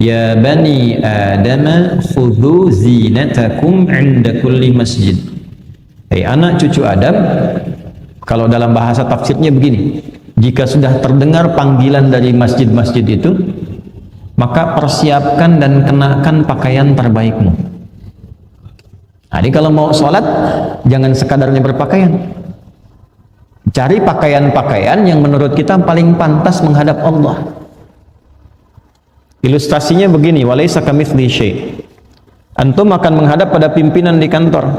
Ya bani Adam khudhu zinatakum 'inda kulli masjid. Hai anak cucu Adam, kalau dalam bahasa tafsirnya begini, jika sudah terdengar panggilan dari masjid-masjid itu, maka persiapkan dan kenakan pakaian terbaikmu. Jadi kalau mau sholat, jangan sekadarnya berpakaian. Cari pakaian-pakaian yang menurut kita paling pantas menghadap Allah. Ilustrasinya begini, walaysa kamitslihi syai'. Antum akan menghadap pada pimpinan di kantor.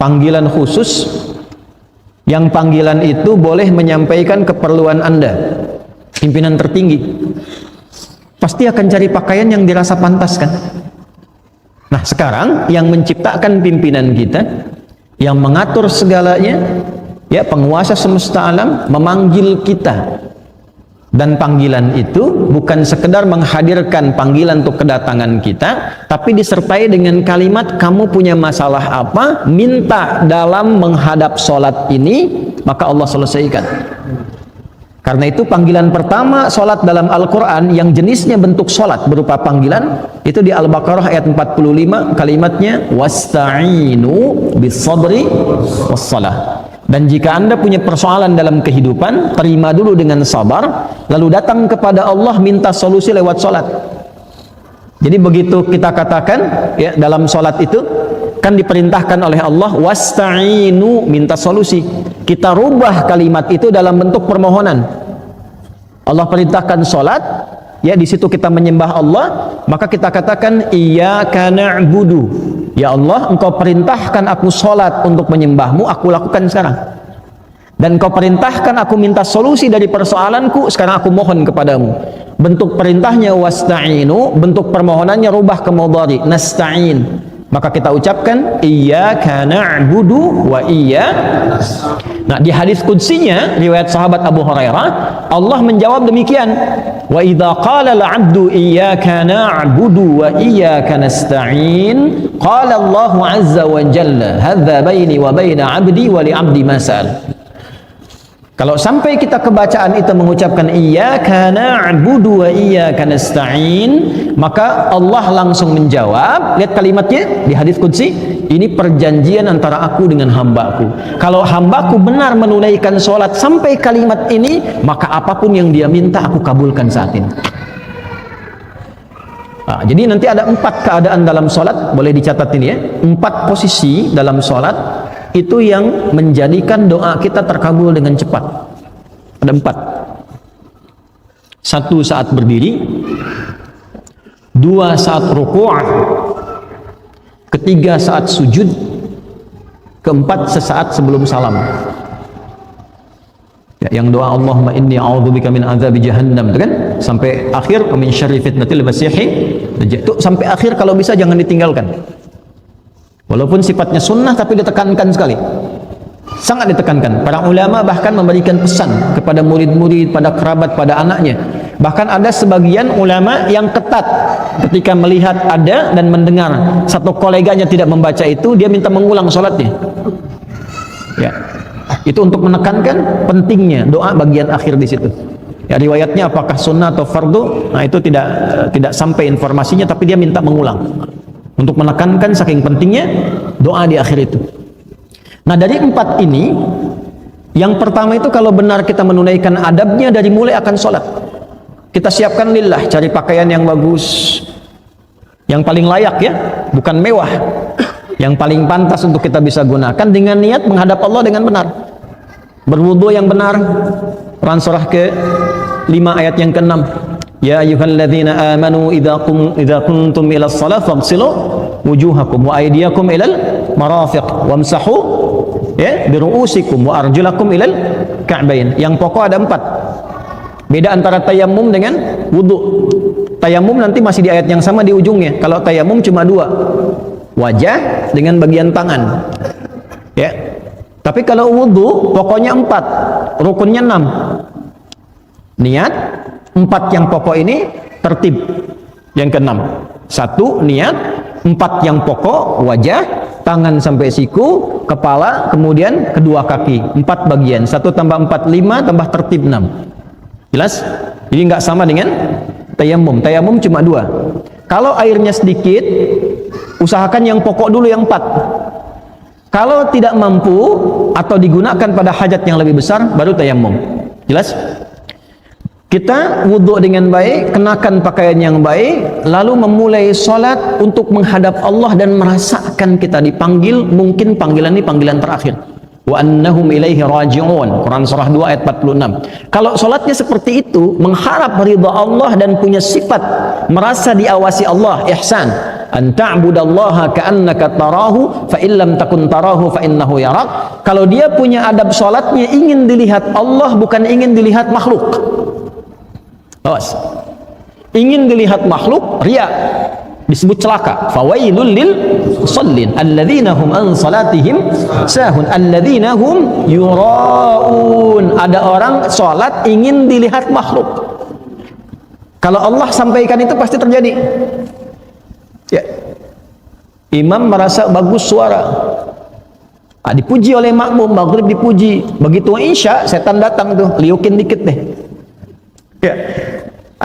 Panggilan khusus, yang panggilan itu boleh menyampaikan keperluan Anda. Pimpinan tertinggi. Pasti akan cari pakaian yang dirasa pantas kan? Nah sekarang yang menciptakan pimpinan kita, yang mengatur segalanya, ya penguasa semesta alam memanggil kita. Dan panggilan itu bukan sekedar menghadirkan panggilan untuk kedatangan kita, tapi disertai dengan kalimat, kamu punya masalah apa, minta dalam menghadap sholat ini, maka Allah selesaikan. Karena itu panggilan pertama sholat dalam Al-Quran yang jenisnya bentuk sholat berupa panggilan, itu di Al-Baqarah ayat 45, kalimatnya wasta'inu bis-sabri was-salah. Dan jika Anda punya persoalan dalam kehidupan, terima dulu dengan sabar, lalu datang kepada Allah minta solusi lewat sholat. Jadi begitu kita katakan ya dalam sholat itu kan diperintahkan oleh Allah wasta'inu, minta solusi. Kita rubah kalimat itu dalam bentuk permohonan. Allah perintahkan sholat, ya di situ kita menyembah Allah, maka kita katakan iyyaka na'budu. Ya Allah, engkau perintahkan aku sholat untuk menyembahmu, aku lakukan sekarang. Dan engkau perintahkan aku minta solusi dari persoalanku, sekarang aku mohon kepadamu. Bentuk perintahnya wasta'inu, bentuk permohonannya rubah ke mudhari, nasta'in. Maka kita ucapkan iyyaka na'budu wa iyyaka. Nah, di hadis qudsinya riwayat sahabat Abu Hurairah, Allah menjawab demikian. Wa idza qala al-'abdu iyyaka na'budu wa iyyaka nasta'in, qala Allah 'azza wa jalla, hadza baini wa baina 'abdi wa li 'abdi ma sa'al. Kalau sampai kita kebacaan itu mengucapkan iyyaka na'budu wa iyyaka nasta'in, maka Allah langsung menjawab. Lihat kalimatnya di hadis qudsi, ini perjanjian antara aku dengan hambaku. Kalau hambaku benar menunaikan sholat sampai kalimat ini, maka apapun yang dia minta aku kabulkan saat ini. Nah, jadi nanti ada 4 keadaan dalam sholat, boleh dicatat ini ya, 4 posisi dalam sholat itu yang menjadikan doa kita terkabul dengan cepat. Ada 4. 1 saat berdiri, 2 saat ruku', 3 saat sujud, 4 sesaat sebelum salam. Ya, yang doa Allahumma inni a'udzubika min azabi jahannam, itu kan sampai akhir, min syarri fitnatil masiihid dajjal. Itu sampai akhir kalau bisa jangan ditinggalkan. Walaupun sifatnya sunnah tapi ditekankan sekali, sangat ditekankan. Para ulama bahkan memberikan pesan kepada murid-murid, pada kerabat, pada anaknya. Bahkan ada sebagian ulama yang ketat ketika melihat ada dan mendengar satu koleganya tidak membaca itu, dia minta mengulang sholatnya. Ya, itu untuk menekankan pentingnya doa bagian akhir di situ. Ya, riwayatnya apakah sunnah atau fardu, nah itu tidak sampai informasinya, tapi dia minta mengulang. Untuk menekankan saking pentingnya doa di akhir itu. Nah dari 4 ini, yang pertama itu kalau benar kita menunaikan adabnya dari mulai akan sholat, kita siapkan lillah, cari pakaian yang bagus, yang paling layak ya, bukan mewah, yang paling pantas untuk kita bisa gunakan dengan niat menghadap Allah dengan benar. Berwudu yang benar, Quran surah ke-5 ayat yang ke-6. Ya ayyuhalladzina amanu idza kuntum ila shalah faghsilu wujuhakum wa aydiyakum ilal marafiq wamsahu ya bi ru'usikum wa arjulakum ilal ka'bain. Yang pokok ada 4. Beda antara tayammum dengan wudu. Tayammum nanti masih di ayat yang sama di ujungnya. Kalau tayammum cuma 2. Wajah dengan bagian tangan. Ya. Tapi kalau wudu pokoknya 4, rukunnya 6. Niat 4 yang pokok ini tertib. Yang ke-6, 1 niat, 4 yang pokok, wajah, tangan sampai siku, kepala, kemudian kedua kaki, 4 bagian. 1 tambah 4 5 tambah tertib 6. Jelas? Jadi nggak sama dengan tayamum. Tayamum cuma 2. Kalau airnya sedikit, usahakan yang pokok dulu yang 4. Kalau tidak mampu atau digunakan pada hajat yang lebih besar, baru tayamum. Jelas? Kita wudhu dengan baik, kenakan pakaian yang baik, lalu memulai sholat untuk menghadap Allah dan merasakan kita dipanggil, mungkin panggilan ini panggilan terakhir. Wa annahum ilaihi raji'un. Quran surah 2 ayat 46. Kalau sholatnya seperti itu, mengharap ridha Allah dan punya sifat merasa diawasi Allah, ihsan. An ta'budallaha ka'annaka tarahu fa illam takun tarahu fa innahu yarak. Kalau dia punya adab sholatnya ingin dilihat Allah, bukan ingin dilihat makhluk. Awas. Ingin dilihat makhluk, riya, disebut celaka. Fawailul lil musallin alladzina hum an salatihim sahun alladzina hum yuraun. Ada orang salat ingin dilihat makhluk. Kalau Allah sampaikan itu pasti terjadi. Ya. Imam merasa bagus suara. Dipuji oleh makmum, maghrib dipuji. Begitu Isya, setan datang tuh, liukin dikit deh. Ya.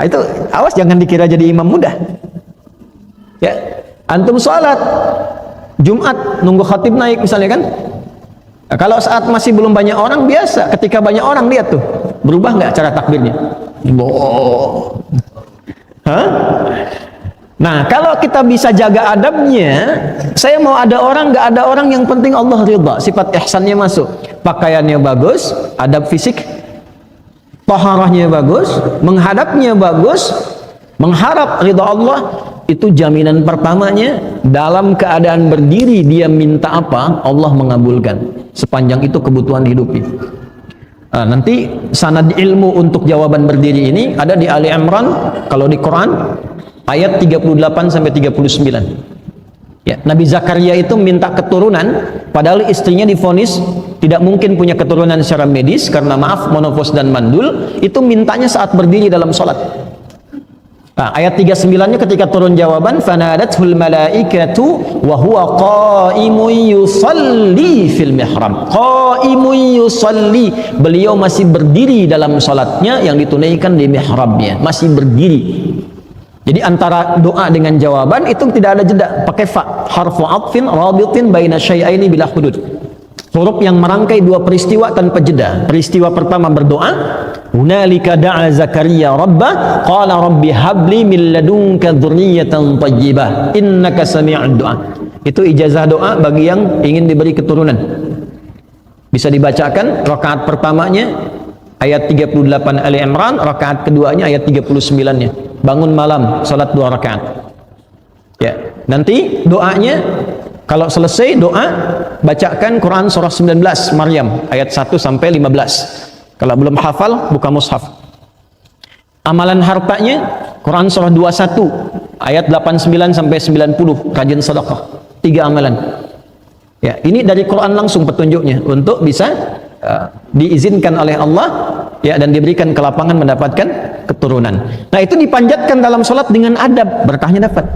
Itu awas jangan dikira jadi imam mudah. Ya, antum sholat Jumat nunggu khatib naik misalnya kan. Nah, kalau saat masih belum banyak orang biasa, ketika banyak orang lihat tuh berubah nggak cara takbirnya? Oh. Hah? Nah, kalau kita bisa jaga adabnya, saya mau ada orang nggak ada orang, yang penting Allah ridha, sifat ihsannya masuk, pakaiannya bagus, adab fisik, taharahnya bagus, menghadapnya bagus, mengharap ridha Allah. Itu jaminan pertamanya. Dalam keadaan berdiri dia minta apa, Allah mengabulkan, sepanjang itu kebutuhan hidupnya. Nanti sanad ilmu untuk jawaban berdiri ini ada di Ali Imran, kalau di Quran ayat 38 sampai 39. Ya, Nabi Zakaria itu minta keturunan, padahal istrinya divonis tidak mungkin punya keturunan secara medis karena maaf monopos dan mandul. Itu mintanya saat berdiri dalam sholat. Nah, ayat 39-nya ketika turun jawaban, fanadathul malaikatu wa huwa qaimun yusalli fil mihrab. Qaimun yusalli, beliau masih berdiri dalam salatnya yang ditunaikan di mihrabnya, masih berdiri. Jadi antara doa dengan jawaban itu tidak ada jeda, pakai fa, harfu atfin rabitin baina syai'aini bila hudud. Huruf yang merangkai dua peristiwa tanpa jeda. Peristiwa pertama berdoa, hunalika da'a Zakaria rabbah qala rabbi habli min ladunka dzurriyyatan thayyibah innaka sami'ud du'a. Itu ijazah doa bagi yang ingin diberi keturunan. Bisa dibacakan rakaat pertamanya ayat 38 Ali Imran, rakaat keduanya ayat 39-nya. Bangun malam salat 2 rakaat. Ya, nanti doanya kalau selesai doa, bacakan Quran surah 19 Maryam ayat 1 sampai 15. Kalau belum hafal, buka mushaf. Amalan hartanya Quran surah 21 ayat 89 sampai 90, rajin sedekah. 3 amalan. Ya, ini dari Quran langsung petunjuknya untuk bisa diizinkan oleh Allah ya, dan diberikan kelapangan mendapatkan keturunan. Nah, itu dipanjatkan dalam sholat dengan adab, berkahnya dapat.